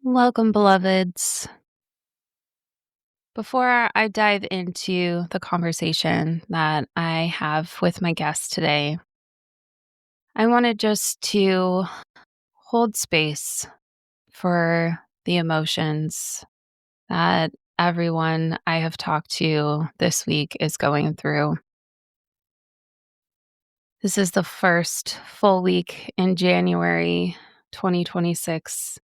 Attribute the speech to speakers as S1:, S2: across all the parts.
S1: Welcome, beloveds. Before I dive into the conversation that I have with my guest today, I wanted just to hold space for the emotions that everyone I have talked to this week is going through. This is the first full week in January 2026,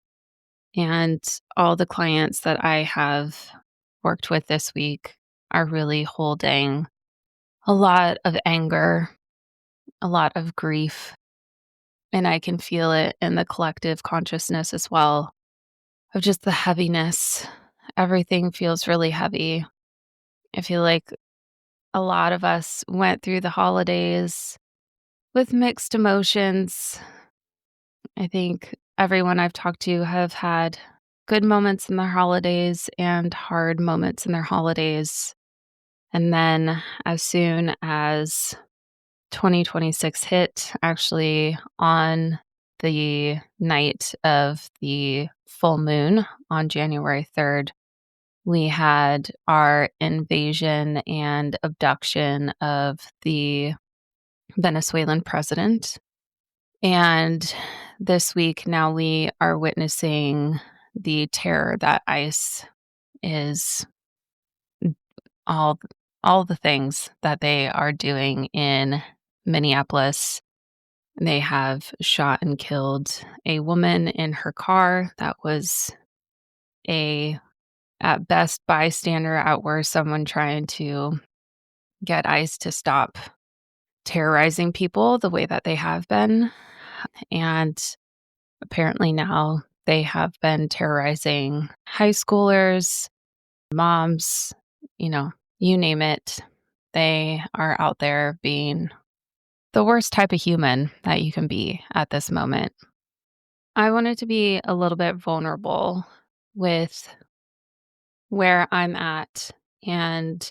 S1: and all the clients that I have worked with this week are really holding a lot of anger, a lot of grief, and I can feel it in the collective consciousness as well of just the heaviness. Everything feels really heavy. I feel like a lot of us went through the holidays with mixed emotions. I think everyone I've talked to have had good moments in their holidays and hard moments in their holidays. And then as soon as 2026 hit, actually on the night of the full moon on January 3rd, we had our invasion and abduction of the Venezuelan president. And this week now we are witnessing the terror that ICE is all all the things that they are doing in Minneapolis. They have shot and killed a woman in her car that was a at best bystander at worst someone trying to get ICE to stop terrorizing people the way that they have been. And apparently now they have been terrorizing high schoolers, moms, you know, you name it. They are out there being the worst type of human that you can be at this moment. I wanted to be a little bit vulnerable with where I'm at and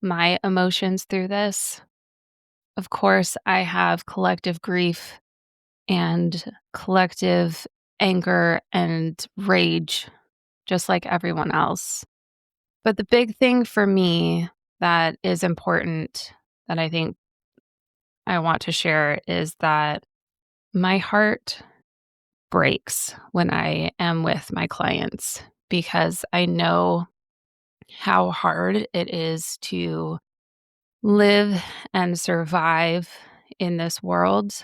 S1: my emotions through this. Of course, I have collective grief and collective anger and rage, just like everyone else. But the big thing for me that is important that I think I want to share is that my heart breaks when I am with my clients because I know how hard it is to live and survive in this world.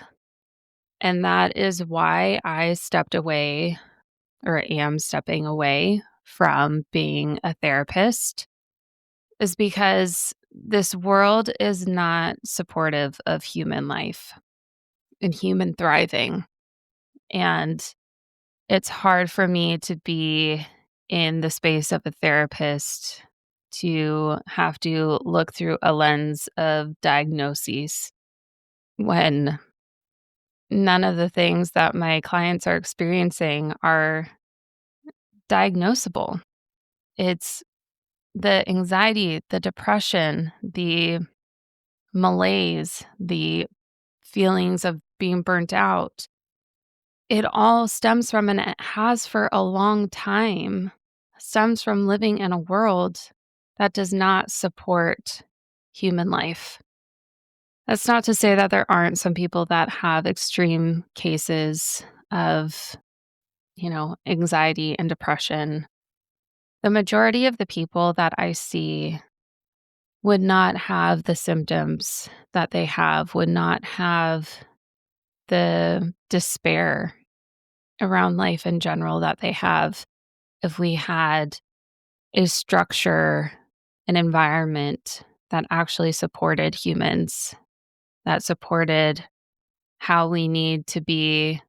S1: And that is why I stepped away or am stepping away from being a therapist, is because this world is not supportive of human life and human thriving. And it's hard for me to be in the space of a therapist to have to look through a lens of diagnoses when none of the things that my clients are experiencing are diagnosable. It's the anxiety, the depression, the malaise, the feelings of being burnt out. It all stems from, and it has for a long time, stems from living in a world that does not support human life. That's not to say that there aren't some people that have extreme cases of, anxiety and depression. The majority of the people that I see would not have the symptoms that they have, would not have the despair around life in general that they have if we had a structure, an environment that actually supported humans, that supported how we need to be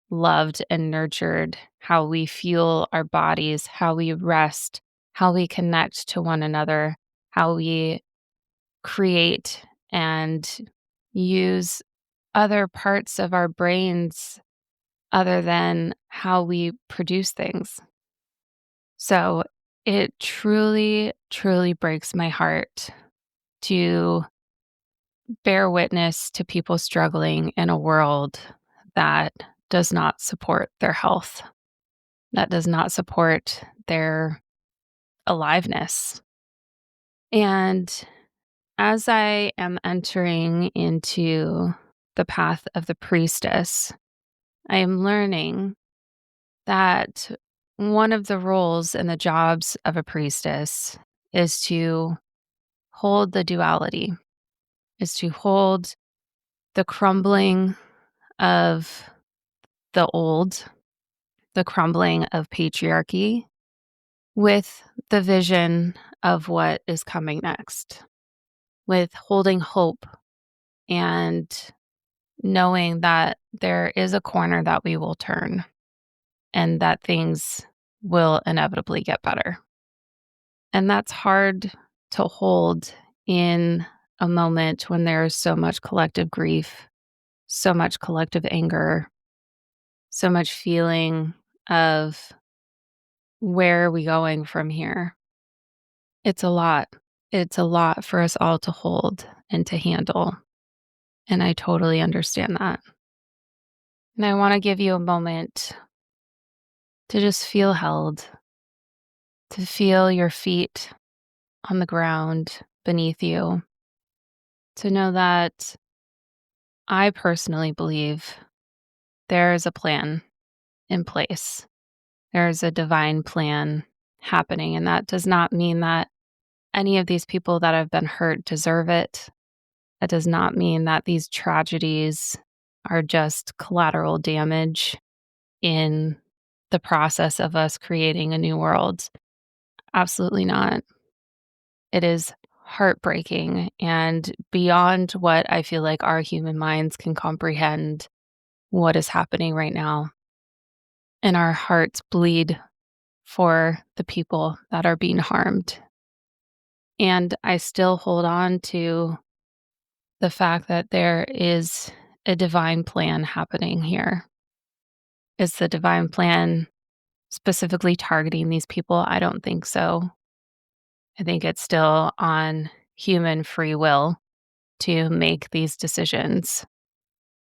S1: loved and nurtured, how we fuel our bodies, how we rest, how we connect to one another, how we create and use other parts of our brains other than how we produce things. So it truly, truly breaks my heart to bear witness to people struggling in a world that does not support their health. that does not support their aliveness. And as I am entering into the path of the priestess, I am learning that one of the roles and the jobs of a priestess is to hold the duality, is to hold the crumbling of the old, the crumbling of patriarchy, with the vision of what is coming next, with holding hope and knowing that there is a corner that we will turn and that things will inevitably get better. And that's hard to hold in a moment when there is so much collective grief, so much collective anger, so much feeling of where are we going from here? It's a lot. It's a lot for us all to hold and to handle. And I totally understand that. And I want to give you a moment to just feel held, to feel your feet on the ground beneath you, to know that I personally believe there is a plan in place. There is a divine plan happening. And that does not mean that any of these people that have been hurt deserve it. That does not mean that these tragedies are just collateral damage in the process of us creating a new world. Absolutely not. It is heartbreaking and beyond what I feel like our human minds can comprehend what is happening right now. And our hearts bleed for the people that are being harmed. And I still hold on to the fact that there is a divine plan happening here. Is the divine plan specifically targeting these people? I don't think so. I think it's still on human free will to make these decisions.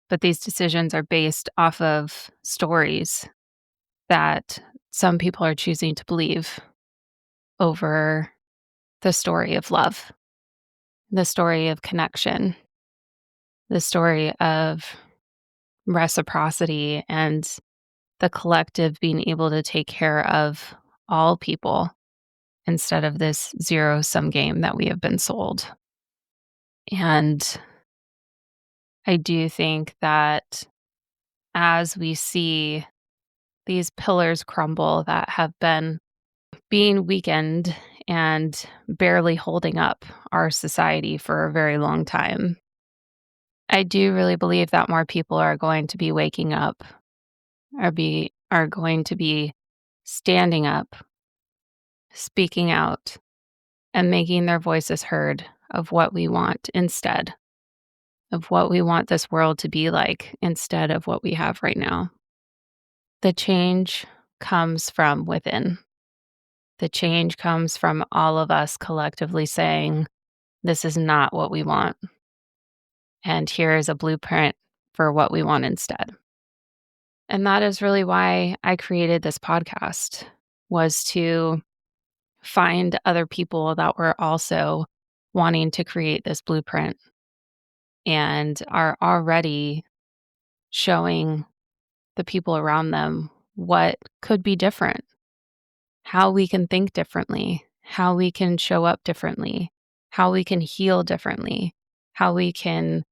S1: But these decisions are based off of stories that some people are choosing to believe over the story of love, the story of connection, the story of reciprocity and the collective being able to take care of all people instead of this zero sum game that we have been sold. And I do think that as we see these pillars crumble that have been being weakened and barely holding up our society for a very long time, I do really believe that more people are going to be waking up, are going to be standing up, speaking out, and making their voices heard of what we want instead, of what we want this world to be like instead of what we have right now. The change comes from within. The change comes from all of us collectively saying, this is not what we want. And here is a blueprint for what we want instead. And that is really why I created this podcast, was to find other people that were also wanting to create this blueprint and are already showing the people around them what could be different, how we can think differently, how we can show up differently, how we can heal differently, how we can.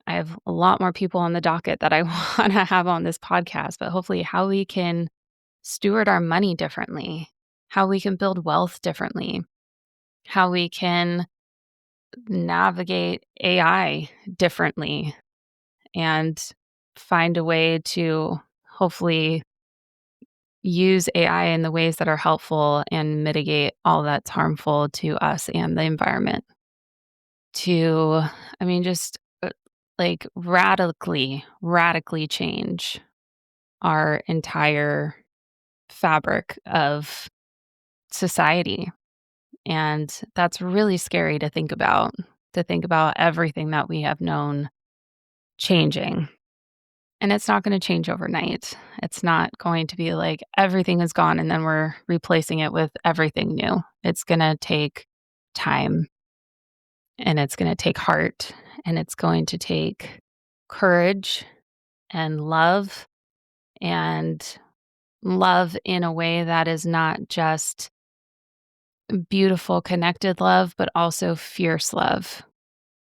S1: I have a lot more people on the docket that I want to have on this podcast, but hopefully, how we can steward our money differently, how we can build wealth differently, how we can navigate AI differently and find a way to hopefully use AI in the ways that are helpful and mitigate all that's harmful to us and the environment. To, I mean, just like radically change our entire fabric of society. And that's really scary to think about everything that we have known changing. And it's not gonna change overnight. It's not going to be like everything is gone and then we're replacing it with everything new. It's gonna take time, and it's gonna take heart, and it's going to take courage and and love in a way that is not just beautiful, connected love, but also fierce love.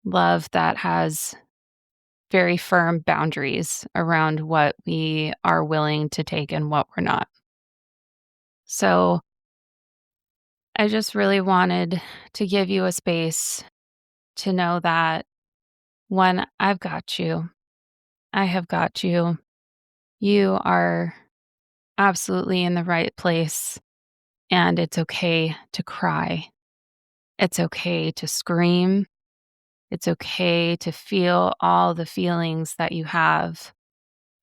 S1: Love that has very firm boundaries around what we are willing to take and what we're not. So I just really wanted to give you a space to know that one, I've got you. I have got you. You are absolutely in the right place. And it's okay to cry. It's okay to scream. It's okay to feel all the feelings that you have.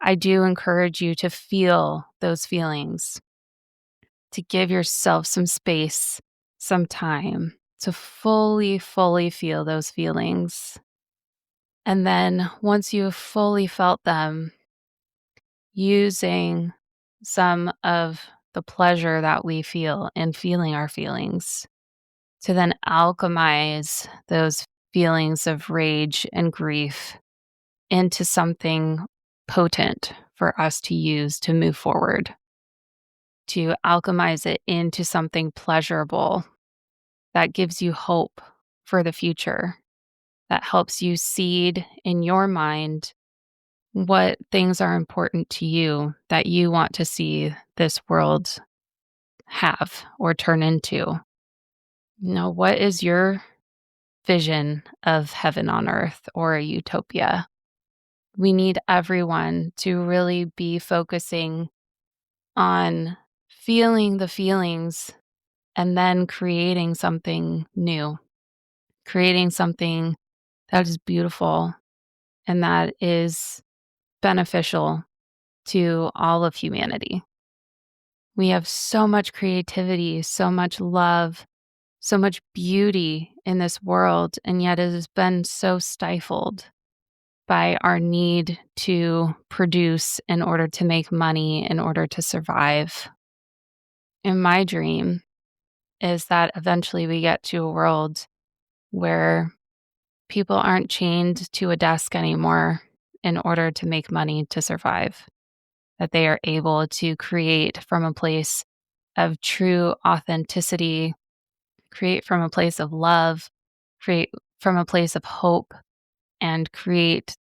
S1: I do encourage you to feel those feelings, to give yourself some space, some time to fully feel those feelings. And then once you have fully felt them, using some of the pleasure that we feel in feeling our feelings to then alchemize those feelings of rage and grief into something potent for us to use to move forward, to alchemize it into something pleasurable that gives you hope for the future, that helps you seed in your mind what things are important to you that you want to see this world have or turn into. What is your vision of heaven on earth or a utopia? We need everyone to really be focusing on feeling the feelings and then creating something new, creating something that is beautiful and that is beneficial to all of humanity. We have so much creativity, so much love, so much beauty in this world, and yet it has been so stifled by our need to produce in order to make money, in order to survive. And my dream is that eventually we get to a world where people aren't chained to a desk anymore in order to make money to survive, that they are able to create from a place of true authenticity, create from a place of love, create from a place of hope, and create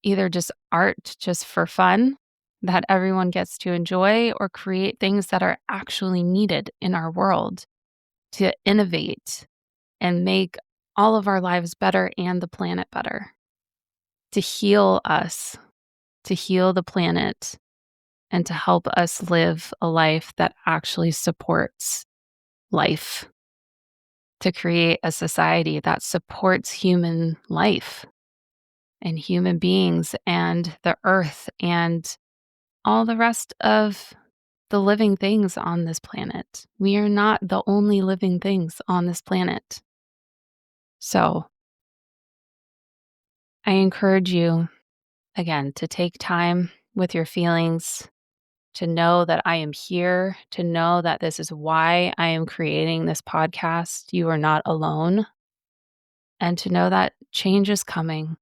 S1: either just art just for fun that everyone gets to enjoy, or create things that are actually needed in our world to innovate and make all of our lives better and the planet better, to heal us, to heal the planet, and to help us live a life that actually supports life, to create a society that supports human life and human beings and the earth and all the rest of the living things on this planet. We are not the only living things on this planet. So I encourage you, again, to take time with your feelings, to know that I am here, to know that this is why I am creating this podcast. You are not alone. And to know that change is coming.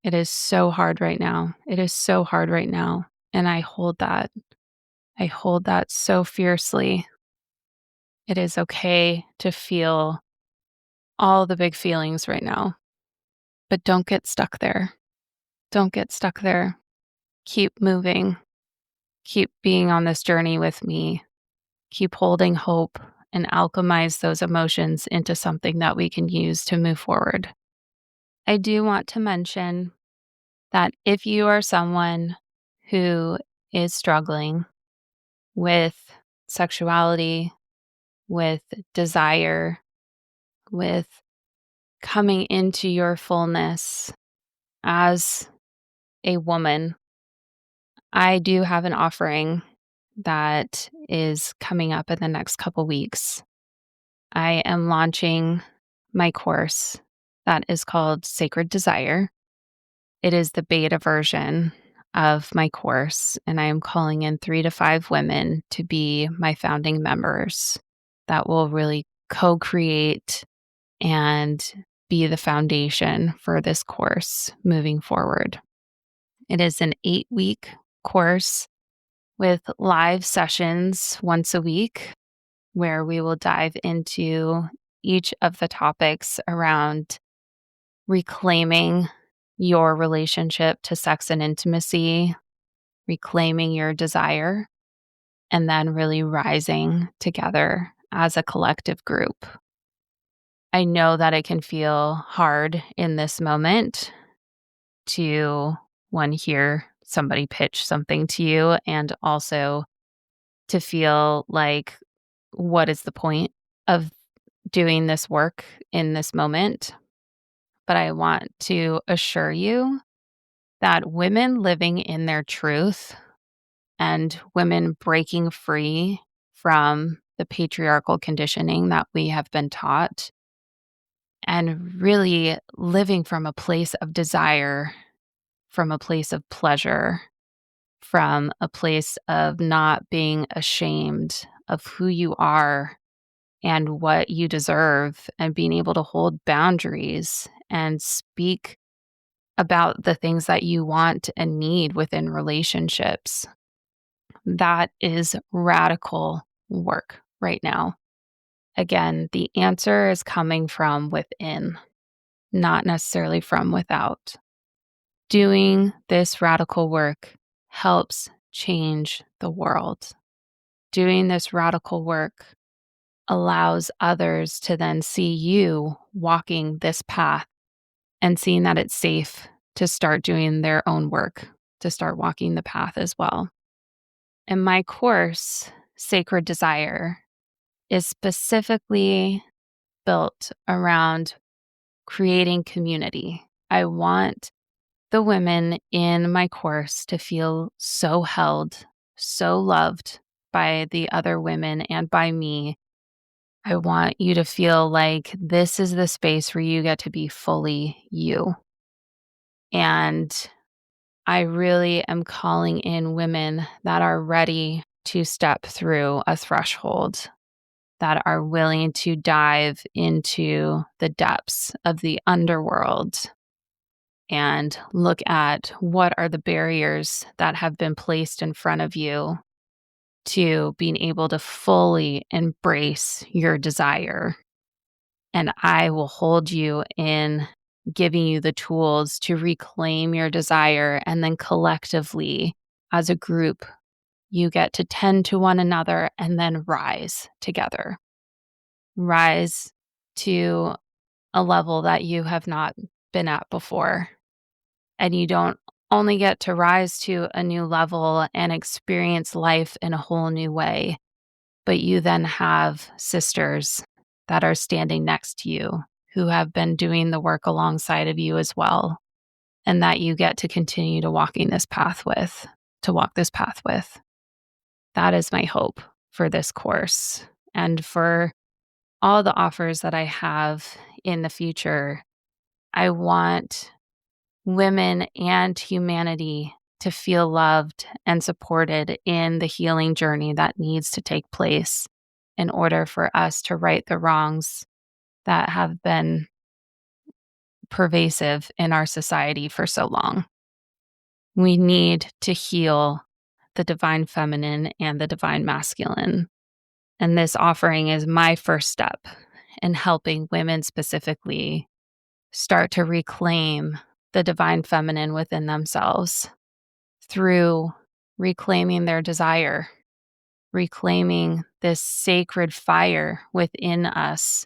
S1: It is so hard right now. It is so hard right now. And I hold that. I hold that so fiercely. It is okay to feel all the big feelings right now, but don't get stuck there. Don't get stuck there. Keep moving. Keep being on this journey with me. Keep holding hope and alchemize those emotions into something that we can use to move forward. I do want to mention that if you are someone who is struggling with sexuality, with desire, with coming into your fullness as a woman, I do have an offering that is coming up in the next couple weeks. I am launching my course that is called Sacred Desire. It is the beta version of my course, and I am calling in 3 to 5 women to be my founding members that will really co-create and be the foundation for this course moving forward. It is an 8-week course with live sessions once a week where we will dive into each of the topics around reclaiming your relationship to sex and intimacy, reclaiming your desire, and then really rising together as a collective group. I know that it can feel hard in this moment to, one, hear somebody pitch something to you, and also to feel like, what is the point of doing this work in this moment? But I want to assure you that women living in their truth and women breaking free from the patriarchal conditioning that we have been taught and really living from a place of desire, from a place of pleasure, from a place of not being ashamed of who you are and what you deserve, and being able to hold boundaries and speak about the things that you want and need within relationships. That is radical work right now. Again, the answer is coming from within, not necessarily from without. Doing this radical work helps change the world. Doing this radical work allows others to then see you walking this path and seeing that it's safe to start doing their own work, to start walking the path as well. And my course, Sacred Desire, is specifically built around creating community. I want the women in my course to feel so held, so loved by the other women and by me. I want you to feel like this is the space where you get to be fully you. And I really am calling in women that are ready to step through a threshold, that are willing to dive into the depths of the underworld and look at what are the barriers that have been placed in front of you to being able to fully embrace your desire. And I will hold you in giving you the tools to reclaim your desire. And then collectively, as a group, you get to tend to one another and then rise together. Rise to a level that you have not been at before. And you don't only get to rise to a new level and experience life in a whole new way, but you then have sisters that are standing next to you who have been doing the work alongside of you as well, and that you get to continue to walk this path with. That is my hope for this course and for all the offers that I have in the future. I want women and humanity to feel loved and supported in the healing journey that needs to take place in order for us to right the wrongs that have been pervasive in our society for so long. We need to heal the divine feminine and the divine masculine. And this offering is my first step in helping women specifically start to reclaim the divine feminine within themselves through reclaiming their desire, reclaiming this sacred fire within us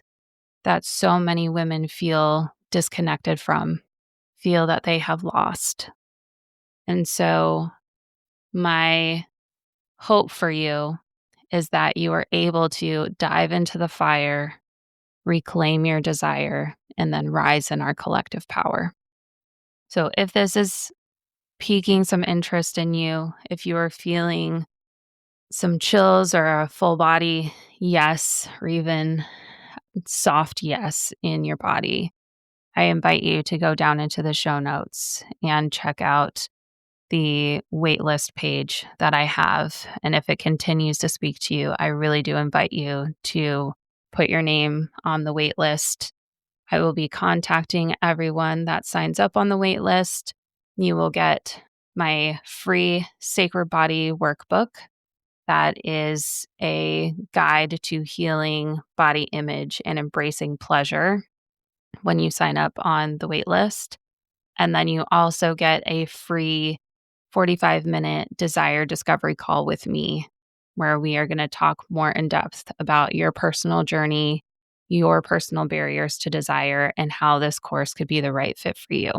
S1: that so many women feel disconnected from, feel that they have lost. And so, my hope for you is that you are able to dive into the fire, reclaim your desire, and then rise in our collective power. So, if this is piquing some interest in you, if you are feeling some chills or a full body yes, or even soft yes in your body, I invite you to go down into the show notes and check out the waitlist page that I have. And if it continues to speak to you, I really do invite you to put your name on the waitlist. I will be contacting everyone that signs up on the waitlist. You will get my free Sacred Body workbook. That is a guide to healing body image and embracing pleasure when you sign up on the waitlist. And then you also get a free 45-minute desire discovery call with me, where we are going to talk more in depth about your personal journey, your personal barriers to desire, and how this course could be the right fit for you.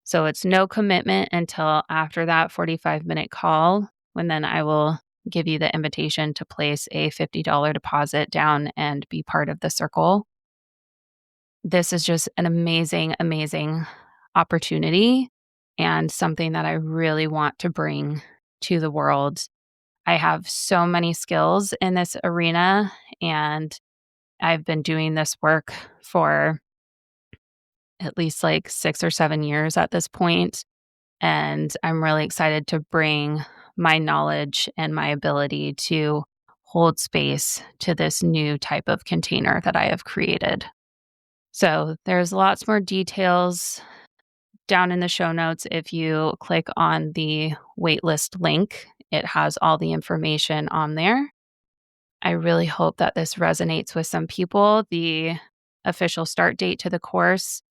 S1: So it's no commitment until after that 45-minute call, when then I will give you the invitation to place a $50 deposit down and be part of the circle. This is just an amazing, amazing opportunity and something that I really want to bring to the world. I have so many skills in this arena, and I've been doing this work for at least like 6 or 7 years at this point. And I'm really excited to bring my knowledge and my ability to hold space to this new type of container that I have created. So there's lots more details down in the show notes. If you click on the waitlist link, it has all the information on there. I really hope that this resonates with some people. The official start date to the course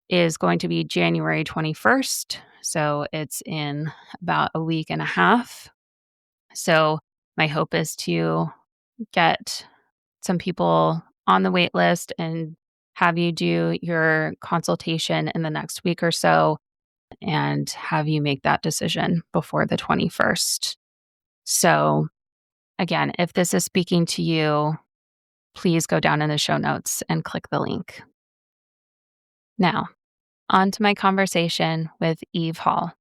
S1: is going to be January 21st. So it's in about a week and a half. So my hope is to get some people on the wait list and have you do your consultation in the next week or so and have you make that decision before the 21st. So again, if this is speaking to you, please go down in the show notes and click the link. Now, on to my conversation with Eve Hall.